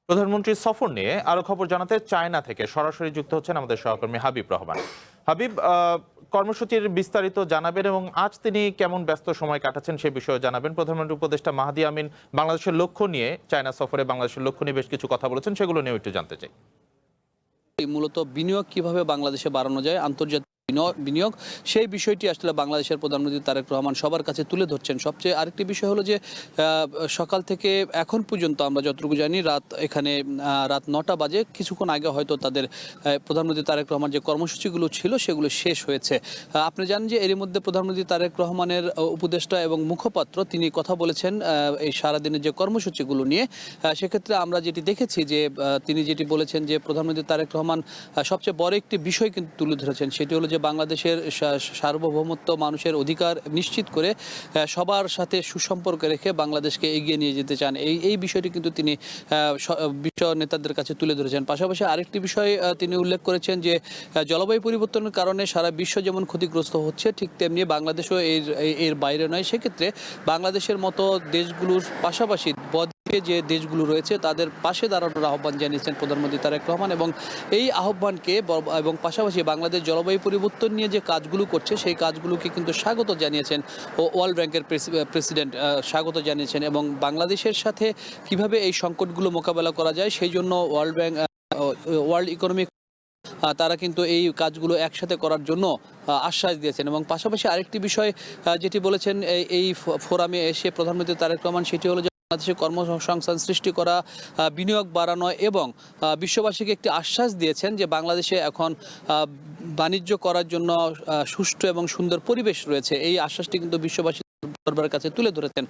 প্রধানমন্ত্রীর সফর নিয়ে আরো খবর জানাতে চায়না থেকে সরাসরি যুক্ত হচ্ছেন আমাদের সহকর্মী হাবিব রহমান। হাবিব, কর্মসূচির বিস্তারিত জানাবেন এবং আজ তিনি কেমন ব্যস্ত সময় কাটাচ্ছেন সে বিষয়ে জানাবেন। প্রধানমন্ত্রী উপদেষ্টা মাহাদি আমিন বাংলাদেশের লক্ষ্য নিয়ে, চায়না সফরে বাংলাদেশের লক্ষ্য নিয়ে বেশ কিছু কথা বলেছেন, সেগুলো নিয়ে একটু জানতে চাই। মূলত বিনিয়োগ কিভাবে বাংলাদেশে বাড়ানো যায়, আন্তর্জাতিক বিনিয়োগ, সেই বিষয়টি আসলে বাংলাদেশের প্রধানমন্ত্রী তারেক রহমান সবার কাছে তুলে ধরছেন। সবচেয়ে আরেকটি বিষয় হলো যে সকাল থেকে এখন পর্যন্ত আমরা যতটুকু জানি রাত 9টা বাজে, কিছুক্ষণ আগে হয়তো তাদের প্রধানমন্ত্রী তারেক রহমান যে কর্মসূচিগুলো ছিল সেগুলো শেষ হয়েছে। আপনি জানেন যে এরই মধ্যে প্রধানমন্ত্রী তারেক রহমানের উপদেষ্টা এবং মুখপাত্র তিনি কথা বলেছেন এই সারাদিনের যে কর্মসূচিগুলো নিয়ে। সেক্ষেত্রে আমরা যেটি দেখেছি যে তিনি যেটি বলেছেন যে প্রধানমন্ত্রী তারেক রহমান সবচেয়ে বড় একটি বিষয় কিন্তু তুলে ধরেছেন, সেটি হলো যে বাংলাদেশের সার্বভৌমত্ব, মানুষের অধিকার নিশ্চিত করে সবার সাথে সুসম্পর্ক রেখে বাংলাদেশকে এগিয়ে নিয়ে যেতে চান। এই বিষয়টি কিন্তু তিনি বিশ্ব নেতাদের কাছে তুলে ধরেছেন। পাশাপাশি আরেকটি বিষয় তিনি উল্লেখ করেছেন যে জলবায়ু পরিবর্তনের কারণে সারা বিশ্ব যেমন ক্ষতিগ্রস্ত হচ্ছে, ঠিক তেমনি বাংলাদেশও এর বাইরে নয়। সেক্ষেত্রে বাংলাদেশের মতো দেশগুলোর পাশাপাশি যে দেশগুলো রয়েছে তাদের পাশে দাঁড়ানোর আহ্বান জানিয়েছেন প্রধানমন্ত্রী তারেক রহমান, এবং এই আহ্বানকে এবং পাশাপাশি বাংলাদেশ জলবায়ু পরিবর্তন নিয়ে যে কাজগুলো করছে সেই কাজগুলোকে কিন্তু স্বাগত জানিয়েছেন। ওয়ার্ল্ড ব্যাংকের প্রেসিডেন্ট স্বাগত জানিয়েছেন, এবং বাংলাদেশের সাথে কিভাবে এই সংকটগুলো মোকাবেলা করা যায় সেই জন্য ওয়ার্ল্ড ইকোনমিক তারা কিন্তু এই কাজগুলো একসাথে করার জন্য আশ্বাস দিয়েছেন। এবং পাশাপাশি আরেকটি বিষয় যেটি বলেছেন এই ফোরামে এসে প্রধানমন্ত্রী তারেক রহমান, সেটি হলো বাংলাদেশে কর্মসংস্থান সৃষ্টি করা, বিনিয়োগ বাড়ানো, এবং বিশ্ববাসীকে একটি আশ্বাস দিয়েছেন যে বাংলাদেশে এখন বাণিজ্য করার জন্য সুষ্ঠু এবং সুন্দর পরিবেশ রয়েছে। এই আশ্বাসটি কিন্তু বিশ্ববাসী দরবারের কাছে তুলে ধরেছেন।